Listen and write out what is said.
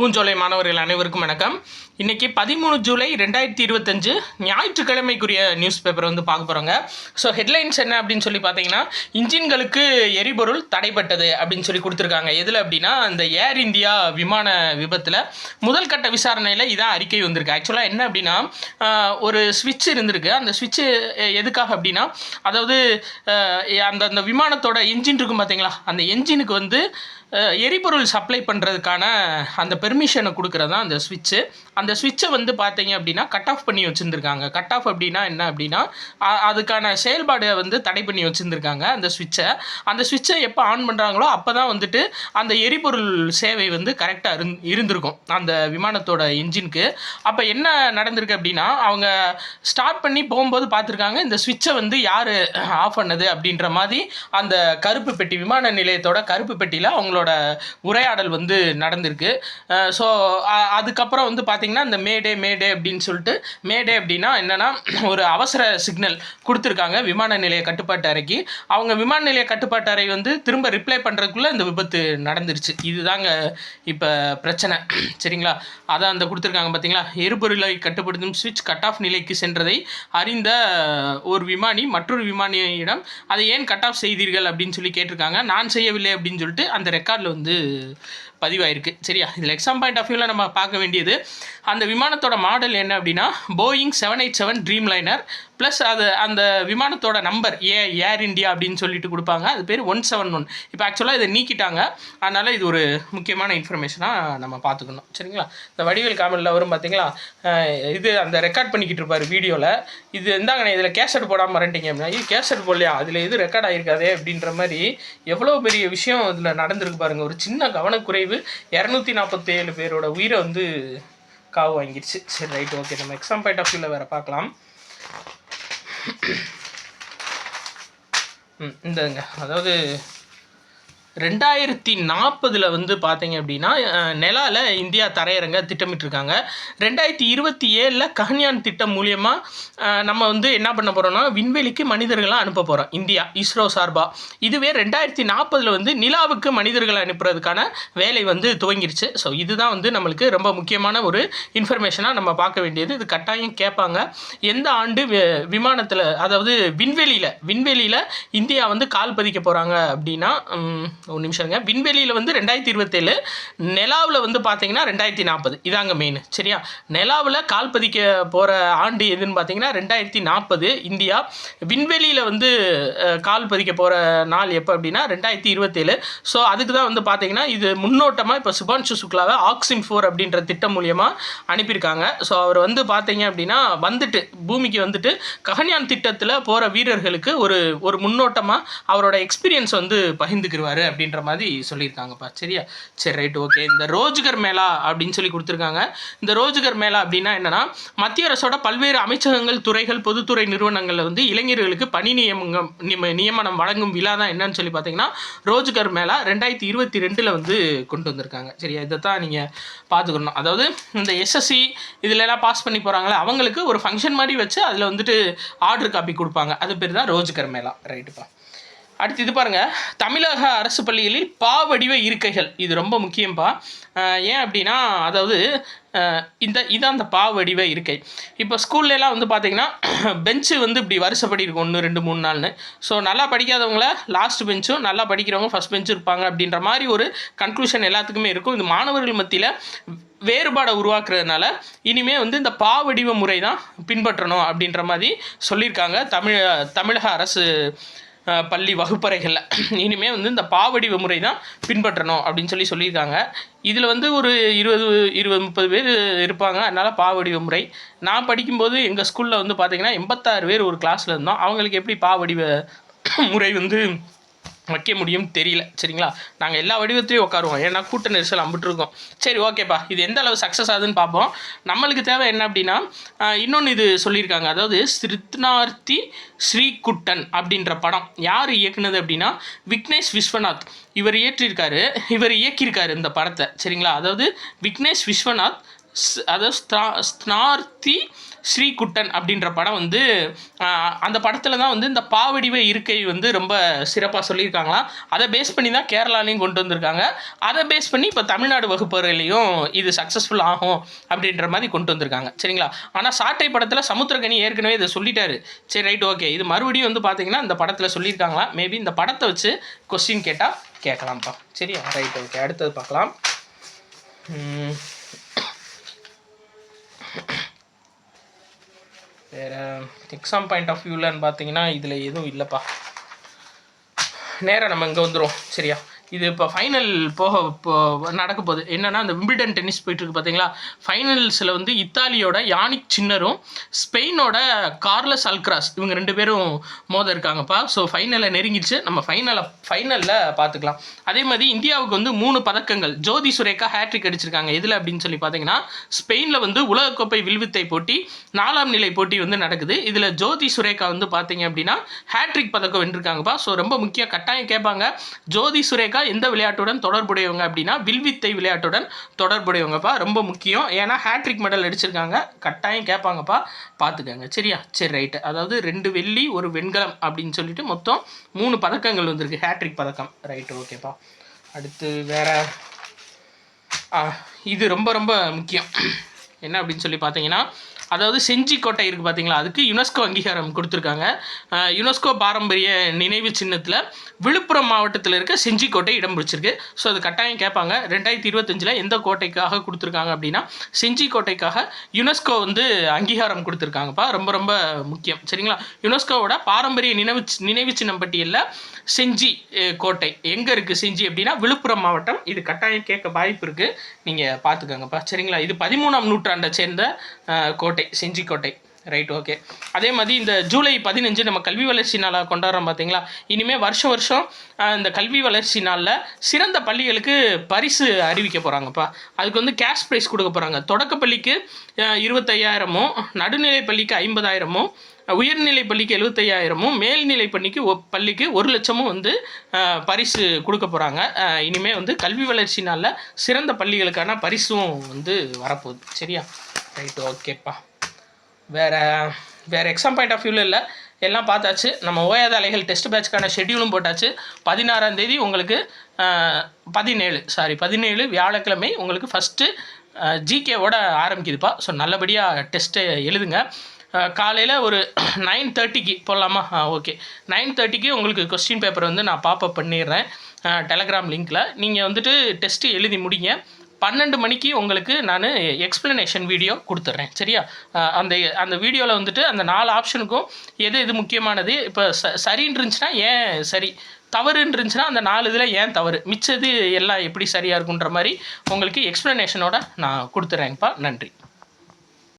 பூஞ்சோலை மாணவர்கள் அனைவருக்கும் வணக்கம். இன்றைக்கி 13 ஜூலை 2025 ஞாயிற்றுக்கிழமைக்குரிய நியூஸ் பேப்பர் வந்து பார்க்க போகிறோங்க. ஸோ ஹெட்லைன்ஸ் என்ன அப்படின்னு சொல்லி பார்த்தீங்கன்னா, இன்ஜின்களுக்கு எரிபொருள் தடைப்பட்டது அப்படின்னு சொல்லி கொடுத்துருக்காங்க. எதில் அப்படின்னா, இந்த ஏர் இந்தியா விமான விபத்தில் முதல் கட்ட விசாரணையில் இதான் அறிக்கை வந்திருக்கு. ஆக்சுவலாக என்ன அப்படின்னா, ஒரு ஸ்விட்ச் இருந்திருக்கு. அந்த ஸ்விட்ச்சு எதுக்காக அப்படின்னா, அதாவது அந்த விமானத்தோட என்ஜின் இருக்கும் பார்த்தீங்களா, அந்த என்ஜினுக்கு வந்து எரிபொருள் சப்ளை பண்ணுறதுக்கான அந்த பெர்மிஷனை கொடுக்குறது தான் அந்த ஸ்விட்ச்சு. அந்த ஸ்விட்சை வந்து பார்த்தீங்க அப்படின்னா கட் ஆஃப் பண்ணி வச்சுருந்துருக்காங்க. கட் ஆஃப் அப்படின்னா என்ன அப்படின்னா, அதுக்கான செயல்பாடை வந்து தடை பண்ணி வச்சுருந்துருக்காங்க அந்த ஸ்விட்சை எப்போ ஆன் பண்ணுறாங்களோ அப்போ தான் வந்துட்டு அந்த எரிபொருள் சேவை வந்து கரெக்டாக இருந்திருக்கும் அந்த விமானத்தோட என்ஜினுக்கு. அப்போ என்ன நடந்திருக்கு அப்படின்னா, அவங்க ஸ்டார்ட் பண்ணி போகும்போது பார்த்துருக்காங்க இந்த ஸ்விட்சை வந்து யார் ஆஃப் பண்ணது அப்படின்ற மாதிரி அந்த கருப்பு பெட்டி, விமான நிலையத்தோட கருப்பு பெட்டியில் அவங்களோட உரையாடல் வந்து நடந்திருக்கு. ஸோ அதுக்கப்புறம் வந்து பார்த்திங்கன்னா இந்த மேடே அப்படின்னு சொல்லிட்டு, மேடே அப்படின்னா என்னென்னா ஒரு அவசர சிக்னல் கொடுத்துருக்காங்க விமான நிலைய கட்டுப்பாட்டு அறைக்கு. அவங்க விமான நிலைய கட்டுப்பாட்டு அறை வந்து திரும்ப ரிப்ளை பண்ணுறதுக்குள்ளே இந்த விபத்து நடந்துருச்சு. இதுதாங்க இப்போ பிரச்சனை, சரிங்களா? அதான் அந்த கொடுத்துருக்காங்க பார்த்தீங்களா, எரிபொருளை கட்டுப்படுத்தும் ஸ்விட்ச் கட் ஆஃப் நிலைக்கு சென்றதை அறிந்த ஒரு விமானி மற்றொரு விமானியிடம் அதை ஏன் கட் ஆஃப் செய்தீர்கள் அப்படின்னு சொல்லி கேட்டிருக்காங்க. நான் செய்யவில்லை அப்படின்னு சொல்லிட்டு அந்த ரெக்கார்டில் வந்து பதிவாயிருக்கு. சரியா? இதில் எக்ஸாம் பாயிண்ட் ஆஃப் வியூவில் நம்ம பார்க்க வேண்டியது, அந்த விமானத்தோட மாடல் என்ன அப்படின்னா போயிங் 787 ட்ரீம் லைனர் ப்ளஸ் அது அந்த விமானத்தோட நம்பர் ஏர் இந்தியா அப்படின்னு சொல்லிட்டு கொடுப்பாங்க. அது பேர் 171. இப்போ ஆக்சுவலாக இதை நீக்கிட்டாங்க. அதனால் இது ஒரு முக்கியமான இன்ஃபர்மேஷனாக நம்ம பார்த்துக்கணும், சரிங்களா? இந்த வடிவேல் காமெடியில் வரும் பார்த்தீங்களா, இது அந்த ரெக்கார்ட் பண்ணிக்கிட்டு இருப்பார் வீடியோவில், இது இருந்தாங்க இதில் கேசட் போடாமல் மறண்டிங்க அப்படின்னா, இது கேசட் போடலையா, அதில் இது ரெக்கார்ட் ஆகிருக்காதே அப்படின்ற மாதிரி எவ்வளோ பெரிய விஷயம் இதில் நடந்திருக்கு பாருங்கள். ஒரு சின்ன கவனக்குறைவு 247 பேரோட உயிரை வந்து காவு வாங்கிடுச்சு. சரி, ரைட், ஓகே. நம்ம எக்ஸாம் பாயிண்ட் ஆஃப் வியூவில் வேறு பார்க்கலாம். இந்தங்க, அதாவது 2040 வந்து பார்த்தீங்க அப்படின்னா நிலாவில் இந்தியா தரையிறங்க திட்டமிட்டிருக்காங்க. 2027 ககன்யான் திட்டம் மூலியமாக நம்ம வந்து என்ன பண்ண போகிறோம்னா, விண்வெளிக்கு மனிதர்களாக அனுப்ப போகிறோம் இந்தியா, இஸ்ரோ சார்பாக. இதுவே 2040 வந்து நிலாவுக்கு மனிதர்களை அனுப்புறதுக்கான வேலை வந்து துவங்கிருச்சு. ஸோ இதுதான் வந்து நம்மளுக்கு ரொம்ப முக்கியமான ஒரு இன்ஃபர்மேஷனாக நம்ம பார்க்க வேண்டியது. இது கட்டாயம் கேட்பாங்க. எந்த ஆண்டு விமானத்தில், அதாவது விண்வெளியில் இந்தியா வந்து கால் பதிக்க போகிறாங்க அப்படின்னா, ஒரு நிமிஷங்க, விண்வெளியில் வந்து 2027, நிலாவில் வந்து பார்த்தீங்கன்னா 2040. இதாங்க மெயின், சரியா? நிலாவில் கால் பதிக்க போகிற ஆண்டு எதுன்னு பார்த்தீங்கன்னா 2040. இந்தியா விண்வெளியில் வந்து கால் பதிக்க போகிற நாள் எப்போ அப்படின்னா 2027. ஸோ அதுக்கு தான் வந்து பார்த்தீங்கன்னா இது முன்னோட்டமாக இப்போ சுபான்ஷு சுக்லாவை ஆக்சிம் 4 அப்படின்ற திட்டம் மூலியமாக அனுப்பியிருக்காங்க. ஸோ அவர் வந்து பார்த்தீங்க அப்படின்னா வந்துட்டு பூமிக்கு வந்துட்டு ககன்யான் திட்டத்தில் போகிற வீரர்களுக்கு ஒரு முன்னோட்டமாக அவரோட எக்ஸ்பீரியன்ஸ் வந்து பகிர்ந்துக்குருவார் அப்படின்ற மாதிரி சொல்லியிருக்காங்கப்பா. சரியா? சரி, ரைட், ஓகே. இந்த ரோஜ்கர் மேளா அப்படின்னு சொல்லி கொடுத்துருக்காங்க. இந்த ரோஜ்கர் மேளா அப்படின்னா என்னன்னா, மத்திய அரசோட பல்வேறு அமைச்சகங்கள், துறைகள், பொதுத்துறை நிறுவனங்களில் வந்து இளைஞர்களுக்கு பணி நியமனம் வழங்கும் விழா தான் என்னன்னு சொல்லி பார்த்தீங்கன்னா ரோஜ்கர் மேளா 2022 வந்து கொண்டு வந்திருக்காங்க. சரியா? இதை தான் நீங்கள் பார்த்துக்கணும். அதாவது இந்த எஸ்எஸ்சி இதிலெல்லாம் பாஸ் பண்ணி போகிறாங்களே அவங்களுக்கு ஒரு ஃபங்க்ஷன் மாதிரி வச்சு அதில் வந்துட்டு ஆர்டர் காப்பி கொடுப்பாங்க. அது பேர் தான் ரோஜ்கர் மேளா. ரைட்டுப்பா. அடுத்து இது பாருங்கள், தமிழக அரசு பள்ளிகளில் பாவடிவ இருக்கைகள். இது ரொம்ப முக்கியம்ப்பா. ஏன் அப்படின்னா, அதாவது இதான் அந்த பாவடிவ இருக்கை. இப்போ ஸ்கூல்லலாம் வந்து பார்த்திங்கன்னா பெஞ்சு வந்து இப்படி வருஷப்படி இருக்கும், 1 2 3 4ன்னு. ஸோ நல்லா படிக்காதவங்கள லாஸ்ட் பெஞ்சும், நல்லா படிக்கிறவங்க ஃபஸ்ட் பெஞ்சும் இருப்பாங்க அப்படின்ற மாதிரி ஒரு கன்க்ளூஷன் எல்லாத்துக்குமே இருக்கும். இது மாணவர்கள் மத்தியில் வேறுபாடை உருவாக்குறதுனால இனிமேல் வந்து இந்த பாவடிவ முறை தான் பின்பற்றணும் அப்படின்ற மாதிரி சொல்லியிருக்காங்க தமிழக அரசு பள்ளி வகுப்பறைகளில். இனிமேல் வந்து இந்த பாவடிவ முறை தான் பின்பற்றணும் அப்படின்னு சொல்லியிருக்காங்க. இதில் வந்து ஒரு 20-30 பேர் இருப்பாங்க. அதனால் பாவடிவ முறை. நான் படிக்கும்போது எங்கள் ஸ்கூலில் வந்து பார்த்திங்கன்னா 86 பேர் ஒரு கிளாஸில் இருந்தோம். அவங்களுக்கு எப்படி பாவடிவ முறை வந்து வைக்க முடியும் தெரியல, சரிங்களா? நாங்கள் எல்லா வடிவத்தையும் உட்காருவோம், ஏன்னா கூட்ட நெரிசல் அம்பிட்டுருக்கோம். சரி, ஓகேப்பா. இது எந்த அளவு சக்ஸஸ் ஆகுதுன்னு பார்ப்போம். நம்மளுக்கு தேவை என்ன அப்படின்னா, இன்னொன்று இது சொல்லியிருக்காங்க. அதாவது சிருத்னார்த்தி ஸ்ரீகுட்டன் அப்படின்ற படம் யார் இயக்குனது அப்படின்னா விக்னேஷ் விஸ்வநாத். இவர் இயக்கியிருக்காரு இந்த படத்தை, சரிங்களா? அதாவது விக்னேஷ் விஸ்வநாத், அதாவது ஸ்நார்த்தி ஸ்ரீகுட்டன் அப்படின்ற படம் வந்து அந்த படத்தில் தான் வந்து இந்த பாவடிவ இருக்கை வந்து ரொம்ப சிறப்பாக சொல்லியிருக்காங்களாம். அதை பேஸ் பண்ணி தான் கேரளாலையும் கொண்டு வந்திருக்காங்க. அதை பேஸ் பண்ணி இப்போ தமிழ்நாடு வகுப்பறையிலையும் இது சக்ஸஸ்ஃபுல் ஆகும் அப்படின்ற மாதிரி கொண்டு வந்திருக்காங்க. சரிங்களா? ஆனால் சாட்டை படத்தில் சமுத்திரக்கனி ஏற்கனவே இதை சொல்லிட்டாரு. சரி, ரைட், ஓகே. இது மறுபடியும் வந்து பார்த்தீங்கன்னா இந்த படத்தில் சொல்லியிருக்காங்களா. மேபி இந்த படத்தை வச்சு கொஸ்டின் கேட்டால் கேட்கலாம்ப்பா. சரியா? Right, okay. அடுத்தது பார்க்கலாம். வேறு எக்ஸாம் பாயிண்ட் ஆஃப் வியூலன்னு பார்த்தீங்கன்னா இதில் எதுவும் இல்லைப்பா. நேராக நம்ம இங்கே வந்துடும். சரியா? இது இப்போ ஃபைனல் நடக்க போகுது. என்னென்னா இந்த விம்பிள்டன் டென்னிஸ் போயிட்டுருக்கு பார்த்தீங்களா. ஃபைனல்ஸில் வந்து இத்தாலியோட யானிக் சின்னரும் ஸ்பெயினோட கார்லஸ் அல்க்ராஸ் இவங்க 2 பேரும் மோத இருக்காங்கப்பா. ஸோ ஃபைனலில் நெருங்கிடுச்சு. நம்ம ஃபைனலில் பார்த்துக்கலாம். அதே மாதிரி இந்தியாவுக்கு வந்து 3 பதக்கங்கள். ஜோதி சுரேகா ஹேட்ரிக் அடிச்சிருக்காங்க. எதில் அப்படின்னு சொல்லி பார்த்தீங்கன்னா ஸ்பெயினில் வந்து உலகக்கோப்பை வில்வித்தை போட்டி 4ஆம் நிலை போட்டி வந்து நடக்குது. இதில் ஜோதி சுரேகா வந்து பார்த்தீங்க அப்படின்னா ஹேட்ரிக் பதக்கம் வென்றிருக்காங்கப்பா. ஸோ ரொம்ப முக்கியம், கட்டாயம் கேட்பாங்க. ஜோதி சுரேகா எந்த விளையாட்டுடன் தொடர்புடையவங்க அப்படின்னா வில்வித்தை விளையாட்டுடன் தொடர்புடையவங்கப்பா. ரொம்ப முக்கியம். ஏன்னா ஹேட்ரிக் மெடல் அடிச்சிருக்காங்க. கட்டாயம் கேட்பாங்கப்பா, பார்த்துக்கங்க. சரியா? சரி, ரைட்டு. அதாவது 2 வெள்ளி 1 வெண்கலம் அப்படின்னு சொல்லிட்டு மொத்தம் 3 பதக்கங்கள் வந்திருக்கு. ஹேட்ரிக் பதக்கம். ரைட்டு, ஓகேப்பா. அடுத்து வேற இது ரொம்ப ரொம்ப முக்கியம். என்ன அப்படின்னு சொல்லி பார்த்தீங்கன்னா அதாவது செஞ்சி கோட்டை இருக்குது பார்த்தீங்களா, அதுக்கு யுனெஸ்கோ அங்கீகாரம் கொடுத்துருக்காங்க. யுனெஸ்கோ பாரம்பரிய நினைவு சின்னத்தில் விழுப்புரம் மாவட்டத்தில் இருக்க செஞ்சி கோட்டை இடம் பிடிச்சிருக்கு. ஸோ அது கட்டாயம் கேட்பாங்க. 2025 எந்த கோட்டைக்காக கொடுத்துருக்காங்க அப்படின்னா செஞ்சி கோட்டைக்காக யுனெஸ்கோ வந்து அங்கீகாரம் கொடுத்துருக்காங்கப்பா. ரொம்ப ரொம்ப முக்கியம். சரிங்களா? யுனெஸ்கோவோட பாரம்பரிய நினைவு சின்னம் பட்டியலில் செஞ்சி கோட்டை எங்கே இருக்குது? செஞ்சி அப்படின்னா விழுப்புரம் மாவட்டம். இது கட்டாயம் கேட்க வாய்ப்பு இருக்குது. நீங்கள் பார்த்துக்கோங்கப்பா. சரிங்களா? இது 13ஆம் நூற்றாண்டை சேர்ந்த கோட்டை, செஞ்சி கோட்டை. Right, okay. அதே மாதிரி இந்த ஜூலை 15 நம்ம கல்வி வளர்ச்சி நாளாக கொண்டாடுறோம் பார்த்தீங்களா. இனிமேல் வருஷம் இந்த கல்வி வளர்ச்சி நாளில் சிறந்த பள்ளிகளுக்கு பரிசு அறிவிக்க போகிறாங்கப்பா. அதுக்கு வந்து கேஷ் ப்ரைஸ் கொடுக்க போகிறாங்க. தொடக்கப்பள்ளிக்கு 25,000, நடுநிலை பள்ளிக்கு 50,000, உயர்நிலை பள்ளிக்கு 75,000, மேல்நிலை பள்ளிக்கு 1 லட்சமும் வந்து பரிசு கொடுக்க போகிறாங்க. இனிமேல் வந்து கல்வி வளர்ச்சி நாளில் சிறந்த பள்ளிகளுக்கான பரிசும் வந்து வரப்போகுது. சரியா? ரைட்டு, ஓகேப்பா. வேறு எக்ஸாம் பாயிண்ட் ஆஃப் வியூவில் இல்லை, எல்லாம் பார்த்தாச்சு. நம்ம ஓயாத அலைகள் டெஸ்ட் பேட்ச்க்கான ஷெட்யூலும் போட்டாச்சு. 16ஆம் தேதி உங்களுக்கு 17 வியாழக்கிழமை உங்களுக்கு ஃபஸ்ட்டு ஜிகேவோட ஆரம்பிக்குதுப்பா. ஸோ நல்லபடியாக டெஸ்ட்டு எழுதுங்க. காலையில் ஒரு 9:30க்கு போடலாமா? ஓகே. 9:30க்கு உங்களுக்கு கொஸ்டின் பேப்பர் வந்து நான் பாப்பப் பண்ணிடுறேன் டெலகிராம் லிங்க்கில். நீங்கள் வந்துட்டு டெஸ்ட்டு எழுதி முடிங்க. 12 மணிக்கு உங்களுக்கு நான் எக்ஸ்ப்ளனேஷன் வீடியோ கொடுத்துட்றேன். சரியா? அந்த வீடியோவில் வந்துட்டு அந்த 4 ஆப்ஷனுக்கும் எது முக்கியமானது, இப்போ சரின்னு இருந்துச்சுன்னா ஏன் சரி, தவறுன்னு இருந்துச்சுன்னா அந்த 4 இதில் ஏன் தவறு, மிச்சது எல்லாம் எப்படி சரியாக இருக்குன்ற மாதிரி உங்களுக்கு எக்ஸ்ப்ளனேஷனோட நான் கொடுத்துட்றேங்கப்பா. நன்றி.